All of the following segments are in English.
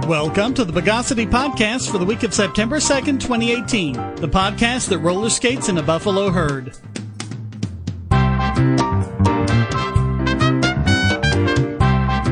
Welcome to the Bogosity podcast for the week of September 2nd, 2018, the podcast that roller skates in a buffalo herd.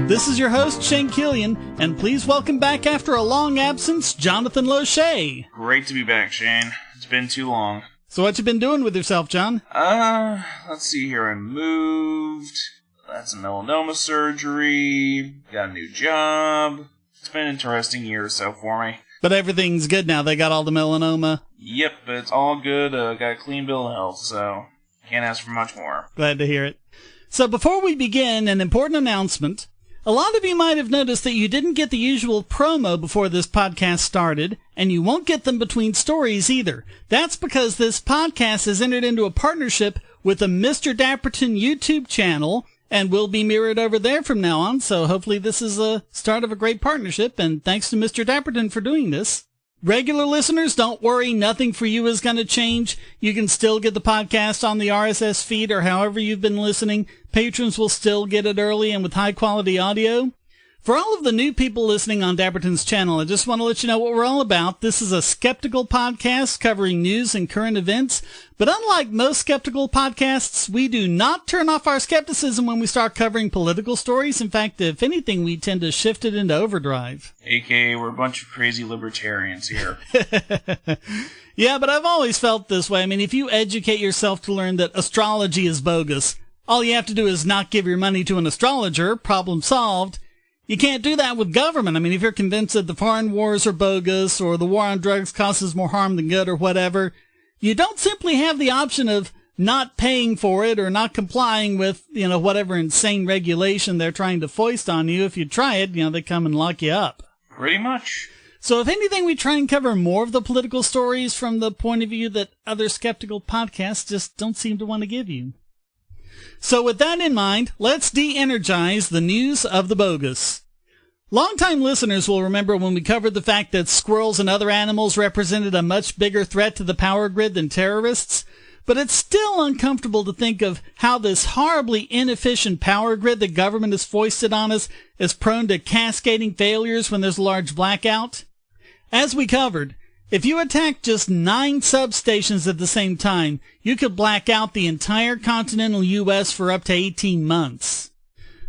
This is your host, Shane Killian, and please welcome back after a long absence, Jonathan Loesche. Great to be back, Shane. It's been too long. So what you been doing with yourself, John? Let's see here. I moved. That's a melanoma surgery. Got a new job. It's been an interesting year or so for me. But everything's good now. They got all the melanoma. Yep, it's all good. Got a clean bill of health, so can't ask for much more. Glad to hear it. So before we begin, an important announcement. A lot of you might have noticed that you didn't get the usual promo before this podcast started, and you won't get them between stories either. That's because this podcast has entered into a partnership with the Mr. Dapperton YouTube channel, and will be mirrored over there from now on, so hopefully this is a start of a great partnership, and thanks to Mr. Dapperton for doing this. Regular listeners, don't worry, nothing for you is going to change. You can still get the podcast on the RSS feed or however you've been listening. Patrons will still get it early and with high-quality audio. For all of the new people listening on Dapperton's channel, I just want to let you know what we're all about. This is a skeptical podcast covering news and current events. But unlike most skeptical podcasts, we do not turn off our skepticism when we start covering political stories. In fact, if anything, we tend to shift it into overdrive. AKA, we're a bunch of crazy libertarians here. Yeah, but I've always felt this way. I mean, if you educate yourself to learn that astrology is bogus, all you have to do is not give your money to an astrologer, problem solved. You can't do that with government. I mean, if you're convinced that the foreign wars are bogus or the war on drugs causes more harm than good or whatever, you don't simply have the option of not paying for it or not complying with, whatever insane regulation they're trying to foist on you. If you try it, they come and lock you up. Pretty much. So if anything, we try and cover more of the political stories from the point of view that other skeptical podcasts just don't seem to want to give you. So with that in mind, let's de-energize the news of the bogus. Longtime listeners will remember when we covered the fact that squirrels and other animals represented a much bigger threat to the power grid than terrorists, but it's still uncomfortable to think of how this horribly inefficient power grid the government has foisted on us is prone to cascading failures when there's a large blackout. As we covered, if you attacked just 9 substations at the same time, you could black out the entire continental U.S. for up to 18 months.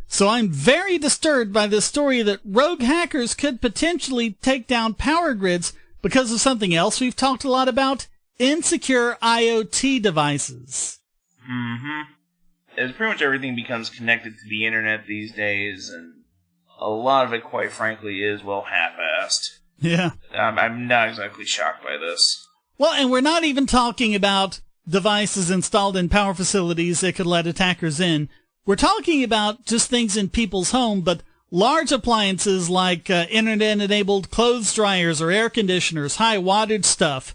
So I'm very disturbed by this story that rogue hackers could potentially take down power grids because of something else we've talked a lot about, insecure IoT devices. As pretty much everything becomes connected to the internet these days, and a lot of it, quite frankly, is, half-assed. Yeah. I'm not exactly shocked by this. Well, and we're not even talking about devices installed in power facilities that could let attackers in. We're talking about just things in people's home, but large appliances like internet-enabled clothes dryers or air conditioners, high-wattage stuff.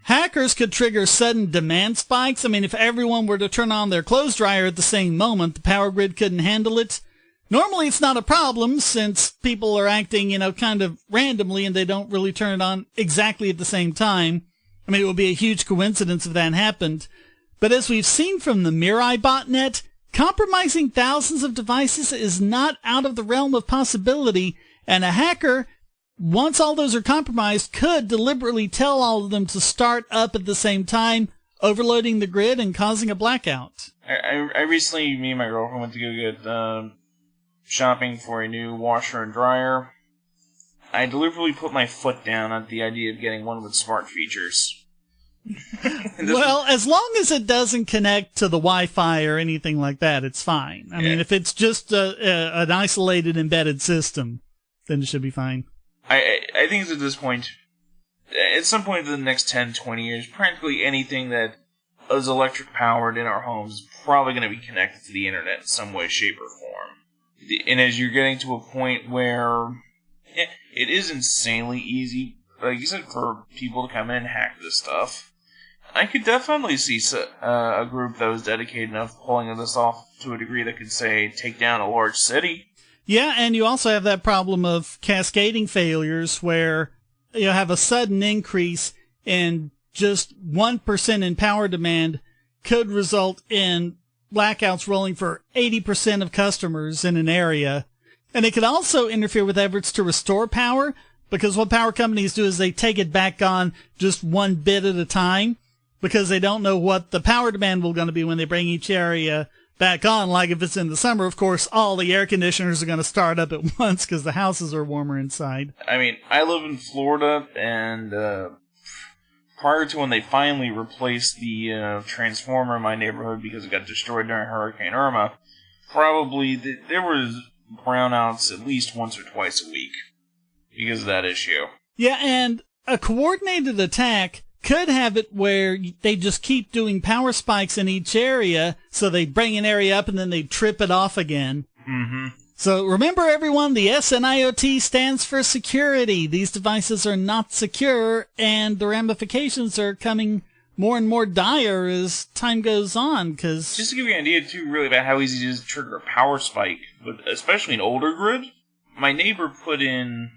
Hackers could trigger sudden demand spikes. I mean, if everyone were to turn on their clothes dryer at the same moment, the power grid couldn't handle it. Normally, it's not a problem since people are acting, kind of randomly and they don't really turn it on exactly at the same time. I mean, it would be a huge coincidence if that happened. But as we've seen from the Mirai botnet, compromising thousands of devices is not out of the realm of possibility, and a hacker, once all those are compromised, could deliberately tell all of them to start up at the same time, overloading the grid and causing a blackout. I recently, me and my girlfriend went to go get shopping for a new washer and dryer. I deliberately put my foot down at the idea of getting one with smart features. Well, as long as it doesn't connect to the Wi-Fi or anything like that, it's fine. I mean, if it's just an isolated embedded system, then it should be fine. I think at this point, at some point in the next 10, 20 years, practically anything that is electric powered in our homes is probably going to be connected to the internet in some way, shape, or form. And as you're getting to a point where it is insanely easy, like you said, for people to come in and hack this stuff, I could definitely see a group that was dedicated enough pulling this off to a degree that could, say, take down a large city. Yeah, and you also have that problem of cascading failures where you have a sudden increase in just 1% in power demand could result in blackouts rolling for 80% of customers in an area. And it could also interfere with efforts to restore power, because what power companies do is they take it back on just one bit at a time, because they don't know what the power demand will going to be when they bring each area back on. Like if it's in the summer, of course, all the air conditioners are going to start up at once because the houses are warmer inside. I mean, I live in Florida, and prior to when they finally replaced the transformer in my neighborhood because it got destroyed during Hurricane Irma, probably there was brownouts at least once or twice a week because of that issue. Yeah, and a coordinated attack could have it where they just keep doing power spikes in each area, so they bring an area up and then they trip it off again. Mm-hmm. So remember, everyone, the SNIOT stands for security. These devices are not secure, and the ramifications are coming more and more dire as time goes on. Cause just to give you an idea, too, really about how easy it is to trigger a power spike, but especially an older grid, my neighbor put in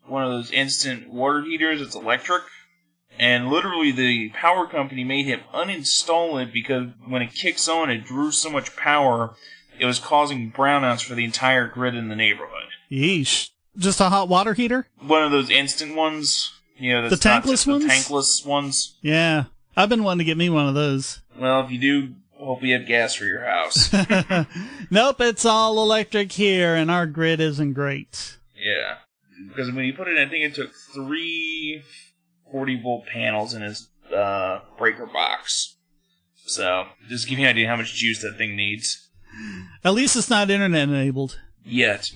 one of those instant water heaters. It's electric. And literally the power company made him uninstall it because when it kicks on, it drew so much power, it was causing brownouts for the entire grid in the neighborhood. Yeesh. Just a hot water heater? One of those instant ones. You know, the tankless ones? The tankless ones. Yeah. I've been wanting to get me one of those. Well, if you do, hope you have gas for your house. Nope, it's all electric here, and our grid isn't great. Yeah. Because when you put it in, I think it took 3 40-volt panels in his breaker box. So, just to give you an idea how much juice that thing needs. At least it's not internet-enabled. Yet.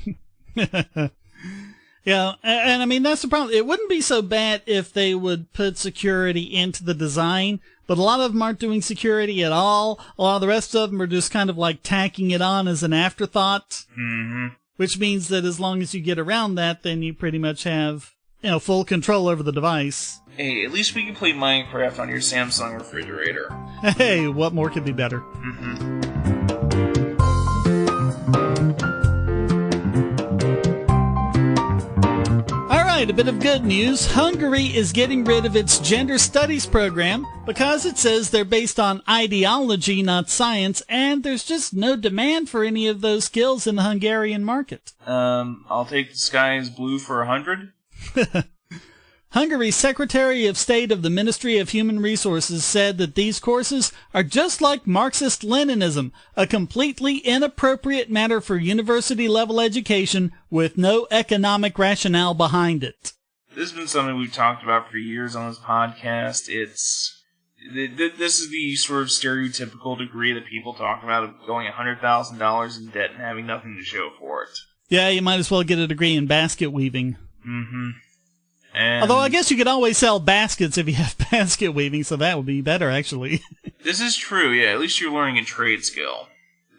Yeah, and I mean, that's the problem. It wouldn't be so bad if they would put security into the design, but a lot of them aren't doing security at all. A lot of the rest of them are just kind of like tacking it on as an afterthought. Mm-hmm. Which means that as long as you get around that, then you pretty much have, full control over the device. Hey, at least we can play Minecraft on your Samsung refrigerator. Hey, what more could be better? Mm-hmm. All right, a bit of good news. Hungary is getting rid of its gender studies program because it says they're based on ideology, not science, and there's just no demand for any of those skills in the Hungarian market. I'll take the sky is blue for 100. Hungary's Secretary of State of the Ministry of Human Resources said that these courses are just like Marxist-Leninism, a completely inappropriate matter for university-level education with no economic rationale behind it. This has been something we've talked about for years on this podcast. This is the sort of stereotypical degree that people talk about of going $100,000 in debt and having nothing to show for it. Yeah, you might as well get a degree in basket weaving. Mm-hmm. And although I guess you could always sell baskets if you have basket weaving, so that would be better, actually. This is true, yeah. At least you're learning a trade skill.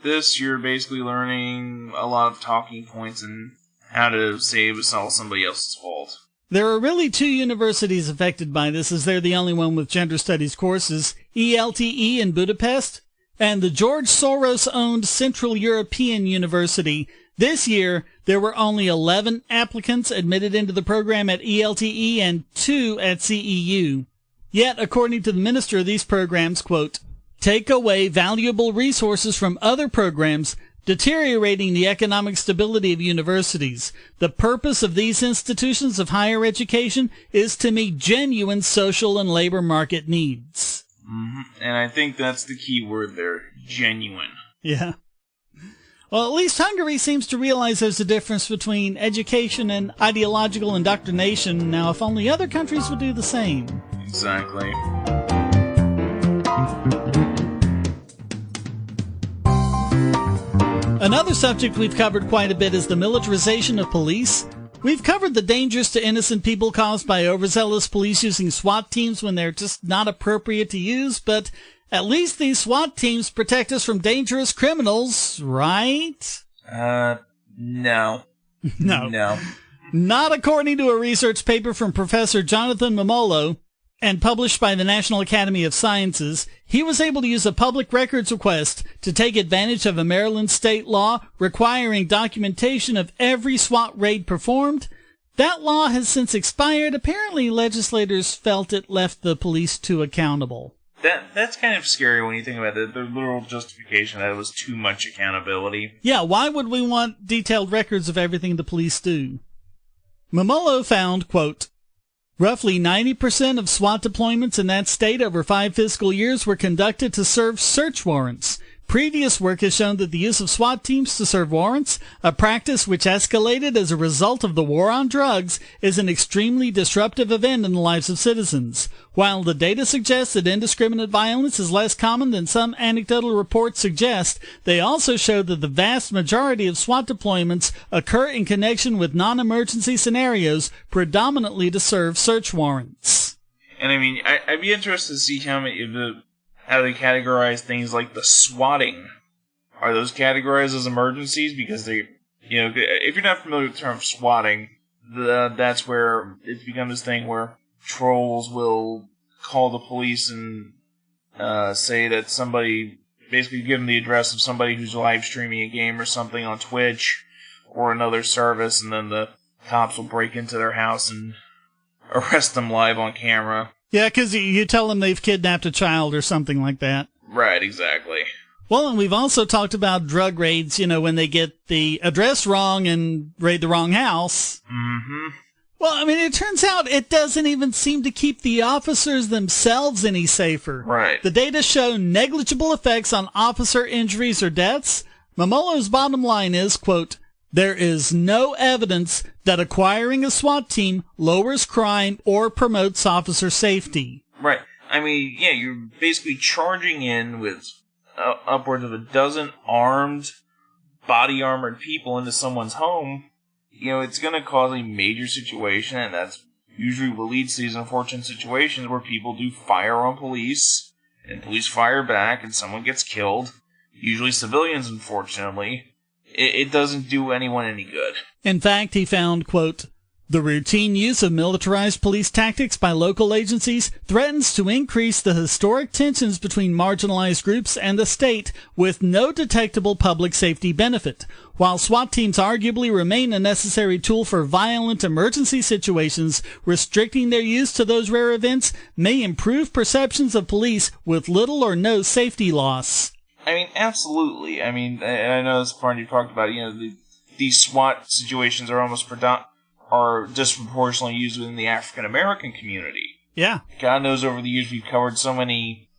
This, you're basically learning a lot of talking points and how to save or solve somebody else's fault. There are really 2 universities affected by this, as they're the only one with gender studies courses, ELTE in Budapest, and the George Soros-owned Central European University. This year, there were only 11 applicants admitted into the program at ELTE and 2 at CEU. Yet, according to the minister, these programs, quote, take away valuable resources from other programs, deteriorating the economic stability of universities. The purpose of these institutions of higher education is to meet genuine social and labor market needs. Mm-hmm. And I think that's the key word there, genuine. Yeah. Well, at least Hungary seems to realize there's a difference between education and ideological indoctrination. Now, if only other countries would do the same. Exactly. Another subject we've covered quite a bit is the militarization of police. We've covered the dangers to innocent people caused by overzealous police using SWAT teams when they're just not appropriate to use, but at least these SWAT teams protect us from dangerous criminals, right? No. No. No. Not according to a research paper from Professor Jonathan Momolo and published by the National Academy of Sciences. He was able to use a public records request to take advantage of a Maryland state law requiring documentation of every SWAT raid performed. That law has since expired. Apparently, legislators felt it left the police too accountable. That's kind of scary when you think about it. The literal justification that it was too much accountability. Yeah, why would we want detailed records of everything the police do? Mamolo found, quote, roughly 90% of SWAT deployments in that state over 5 fiscal years were conducted to serve search warrants. Previous work has shown that the use of SWAT teams to serve warrants, a practice which escalated as a result of the war on drugs, is an extremely disruptive event in the lives of citizens. While the data suggests that indiscriminate violence is less common than some anecdotal reports suggest, they also show that the vast majority of SWAT deployments occur in connection with non-emergency scenarios, predominantly to serve search warrants. And I mean, I'd be interested to see how they categorize things like the swatting. Are those categorized as emergencies? Because if you're not familiar with the term swatting, that's where it's become this thing where trolls will call the police and say that somebody, basically give them the address of somebody who's live streaming a game or something on Twitch or another service, and then the cops will break into their house and arrest them live on camera. Yeah, because you tell them they've kidnapped a child or something like that. Right, exactly. Well, and we've also talked about drug raids, when they get the address wrong and raid the wrong house. Mm-hmm. Well, I mean, it turns out it doesn't even seem to keep the officers themselves any safer. Right. The data show negligible effects on officer injuries or deaths. Mamolo's bottom line is, quote, there is no evidence that acquiring a SWAT team lowers crime or promotes officer safety. Right. I mean, yeah, you're basically charging in with upwards of a dozen armed, body-armored people into someone's home. It's going to cause a major situation, and that's usually what leads to these unfortunate situations where people do fire on police, and police fire back, and someone gets killed. Usually civilians, unfortunately. It doesn't do anyone any good. In fact, he found, quote, the routine use of militarized police tactics by local agencies threatens to increase the historic tensions between marginalized groups and the state with no detectable public safety benefit. While SWAT teams arguably remain a necessary tool for violent emergency situations, restricting their use to those rare events may improve perceptions of police with little or no safety loss. I mean, absolutely. I mean, and I know this part you talked about, these SWAT situations are are disproportionately used within the African American community. Yeah. God knows over the years we've covered so many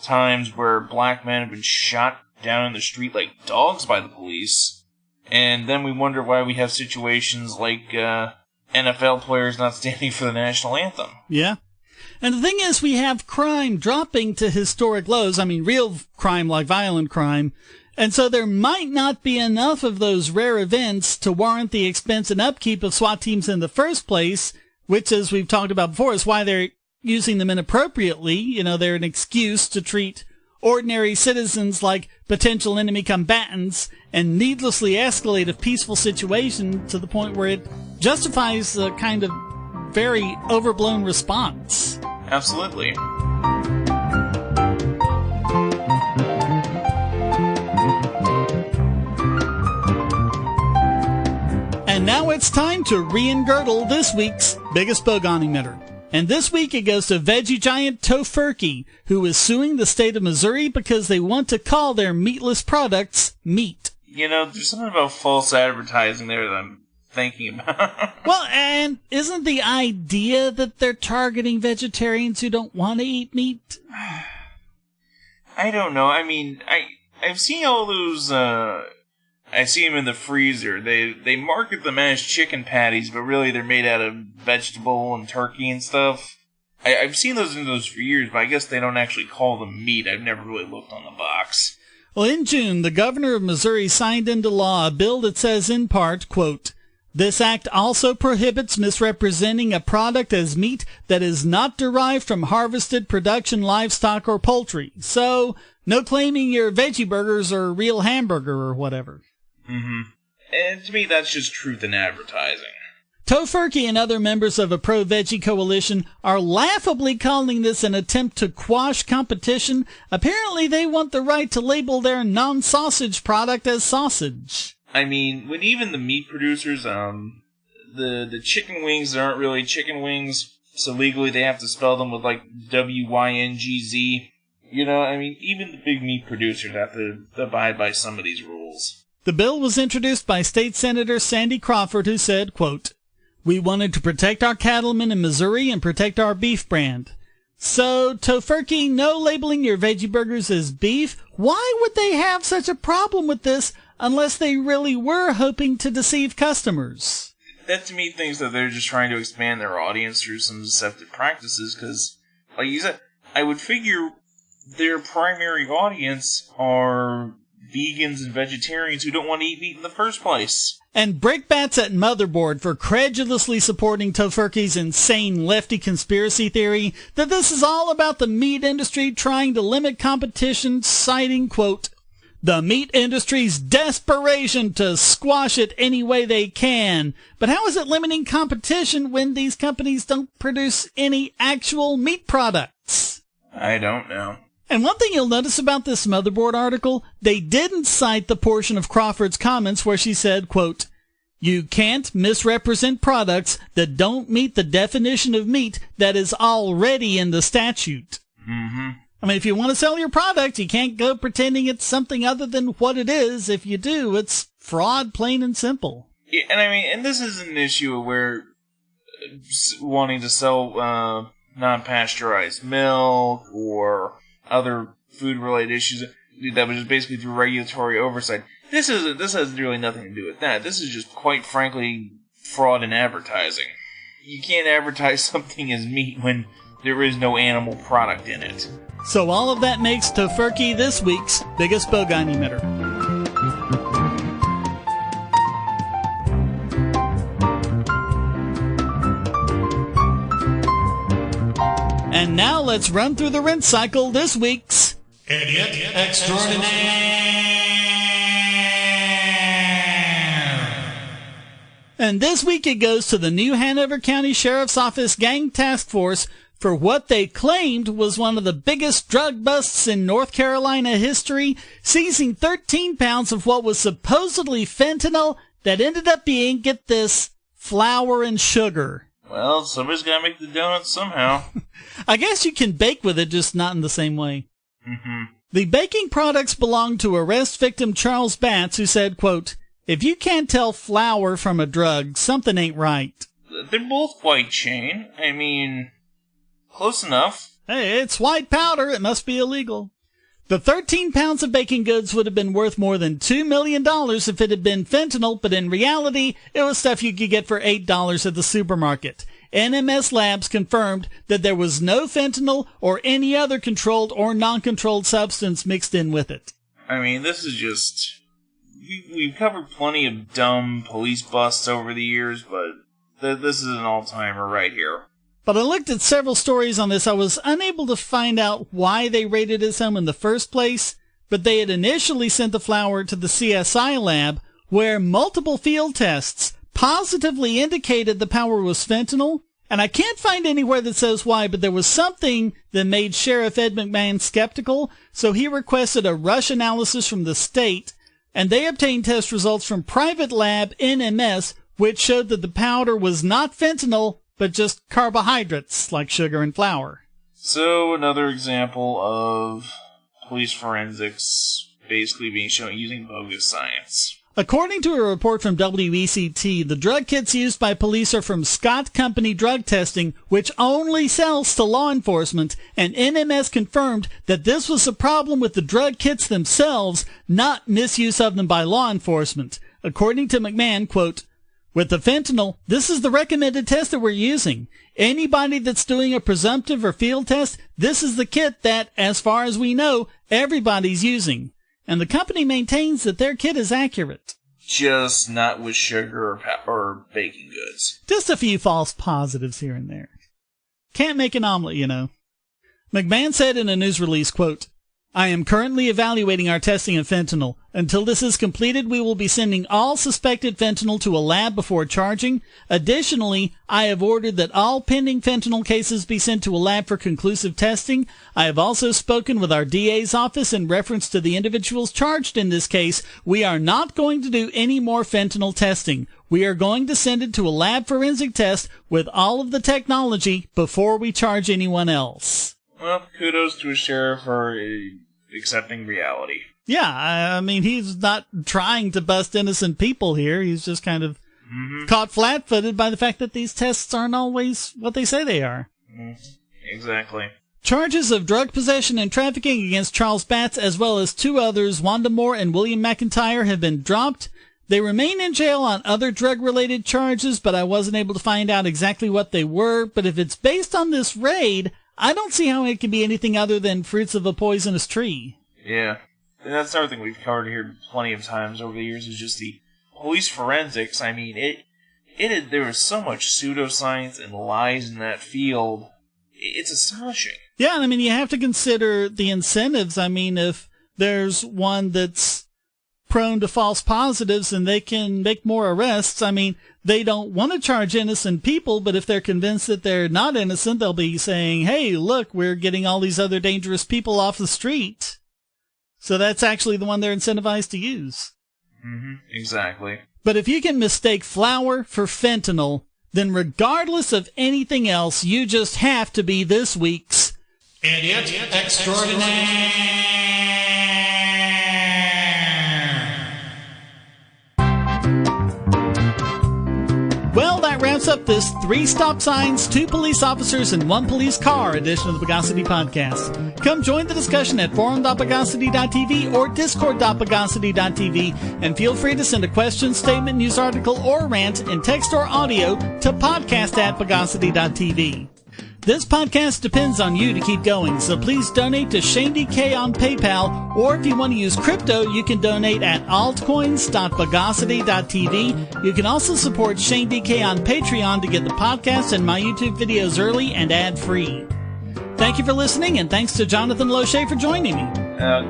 times where black men have been shot down in the street like dogs by the police, and then we wonder why we have situations like NFL players not standing for the national anthem. Yeah. And the thing is, we have crime dropping to historic lows. I mean, real crime like violent crime. And so there might not be enough of those rare events to warrant the expense and upkeep of SWAT teams in the first place, which, as we've talked about before, is why they're using them inappropriately. They're an excuse to treat ordinary citizens like potential enemy combatants and needlessly escalate a peaceful situation to the point where it justifies a kind of very overblown response. Absolutely. And now it's time to re-engirdle this week's biggest Bogon emitter. And this week it goes to veggie giant Tofurky, who is suing the state of Missouri because they want to call their meatless products meat. There's something about false advertising there that I'm thinking about. Well, and isn't the idea that they're targeting vegetarians who don't want to eat meat? I don't know. I mean, I've seen all those, I see them in the freezer. They market them as chicken patties, but really they're made out of vegetable and turkey and stuff. I've seen those in those for years, but I guess they don't actually call them meat. I've never really looked on the box. Well, in June, the governor of Missouri signed into law a bill that says in part, quote, this act also prohibits misrepresenting a product as meat that is not derived from harvested production livestock or poultry. So, no claiming your veggie burgers are a real hamburger or whatever. Mm-hmm. And to me, that's just truth in advertising. Tofurky and other members of a pro-veggie coalition are laughably calling this an attempt to quash competition. Apparently, they want the right to label their non-sausage product as sausage. I mean, when even the meat producers, the chicken wings aren't really chicken wings, so legally they have to spell them with, like, WYNGZ. Even the big meat producers have to abide by some of these rules. The bill was introduced by State Senator Sandy Crawford, who said, quote, "We wanted to protect our cattlemen in Missouri and protect our beef brand. So, Tofurky, no labeling your veggie burgers as beef. Why would they have such a problem with this unless they really were hoping to deceive customers?" That to me thinks that they're just trying to expand their audience through some deceptive practices, because, like you said, I would figure their primary audience are vegans and vegetarians who don't want to eat meat in the first place. And brickbats at Motherboard for credulously supporting Tofurky's insane lefty conspiracy theory that this is all about the meat industry trying to limit competition, citing, quote, "the meat industry's desperation to squash it any way they can." But how is it limiting competition when these companies don't produce any actual meat products? I don't know. And one thing you'll notice about this Motherboard article, they didn't cite the portion of Crawford's comments where she said, quote, "You can't misrepresent products that don't meet the definition of meat that is already in the statute." Mm-hmm. If you want to sell your product, you can't go pretending it's something other than what it is. If you do, it's fraud, plain and simple. Yeah, and this is an issue where wanting to sell non-pasteurized milk or other food-related issues that was just basically through regulatory oversight. This has really nothing to do with that. This is just, quite frankly, fraud in advertising. You can't advertise something as meat when there is no animal product in it. So all of that makes Tofurky this week's biggest bogon emitter. And now let's run through the rinse cycle this week's Idiot Extraordinaire. And this week it goes to the new Hanover County Sheriff's Office Gang Task Force for what they claimed was one of the biggest drug busts in North Carolina history, seizing 13 pounds of what was supposedly fentanyl that ended up being, get this, flour and sugar. Well, somebody's got to make the donuts somehow. I guess you can bake with it, just not in the same way. Mm-hmm. The baking products belonged to arrest victim Charles Batts, who said, quote, "If you can't tell flour from a drug, something ain't right." They're both white chain. Close enough. Hey, it's white powder. It must be illegal. The 13 pounds of baking goods would have been worth more than $2 million if it had been fentanyl, but in reality, it was stuff you could get for $8 at the supermarket. NMS Labs confirmed that there was no fentanyl or any other controlled or non-controlled substance mixed in with it. This is just... We've covered plenty of dumb police busts over the years, but this is an all-timer right here. But I looked at several stories on this. I was unable to find out why they rated it some in the first place, but they had initially sent the flour to the CSI lab, where multiple field tests positively indicated the powder was fentanyl, and I can't find anywhere that says why, but there was something that made Sheriff Ed McMahon skeptical, so he requested a rush analysis from the state, and they obtained test results from private lab NMS, which showed that the powder was not fentanyl, but just carbohydrates like sugar and flour. So another example of police forensics basically being shown using bogus science. According to a report from WECT, the drug kits used by police are from Scott Company Drug Testing, which only sells to law enforcement, and NMS confirmed that this was a problem with the drug kits themselves, not misuse of them by law enforcement. According to McMahon, quote, "With the fentanyl, this is the recommended test that we're using. Anybody that's doing a presumptive or field test, this is the kit that, as far as we know, everybody's using. And the company maintains that their kit is accurate." Just not with sugar or baking goods. Just a few false positives here and there. Can't make an omelet, you know. McMahon said in a news release, quote, "I am currently evaluating our testing of fentanyl. Until this is completed, we will be sending all suspected fentanyl to a lab before charging. Additionally, I have ordered that all pending fentanyl cases be sent to a lab for conclusive testing. I have also spoken with our DA's office in reference to the individuals charged in this case. We are not going to do any more fentanyl testing. We are going to send it to a lab forensic test with all of the technology before we charge anyone else." Well, kudos to a sheriff for accepting reality. Yeah, I mean, he's not trying to bust innocent people here. He's just kind of caught flat-footed by the fact that these tests aren't always what they say they are. Exactly. Charges of drug possession and trafficking against Charles Batts, as well as 2 others, Wanda Moore and William McIntyre, have been dropped. They remain in jail on other drug-related charges, but I wasn't able to find out exactly what they were. But if it's based on this raid, I don't see how it can be anything other than fruits of a poisonous tree. Yeah. And that's another thing we've covered here plenty of times over the years, is just the police forensics. I mean, there was so much pseudoscience and lies in that field. It's astonishing. Yeah, I mean, you have to consider the incentives. I mean, if there's one that's prone to false positives and they can make more arrests, I mean, they don't want to charge innocent people, but if they're convinced that they're not innocent, they'll be saying, hey, look, we're getting all these other dangerous people off the street. So that's actually the one they're incentivized to use. Exactly. But if you can mistake flour for fentanyl, then regardless of anything else, you just have to be this week's Idiot Extraordinaire. Well, that wraps up this 3 stop signs, 2 police officers, and 1 police car edition of the Bogosity podcast. Come join the discussion at forum.bogosity.tv or discord.bogosity.tv, and feel free to send a question, statement, news article, or rant in text or audio to podcast@bogosity.tv. This podcast depends on you to keep going, so please donate to Shane DK on PayPal, or if you want to use crypto, you can donate at altcoins.bogosity.tv. You can also support Shane DK on Patreon to get the podcast and my YouTube videos early and ad-free. Thank you for listening, and thanks to Jonathan Loesche for joining me.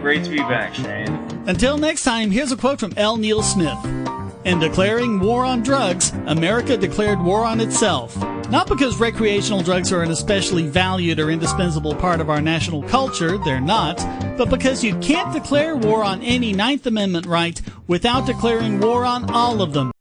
Great to be back, Shane. Until next time, here's a quote from L. Neil Smith. In declaring war on drugs, America declared war on itself. Not because recreational drugs are an especially valued or indispensable part of our national culture, they're not, but because you can't declare war on any Ninth Amendment right without declaring war on all of them.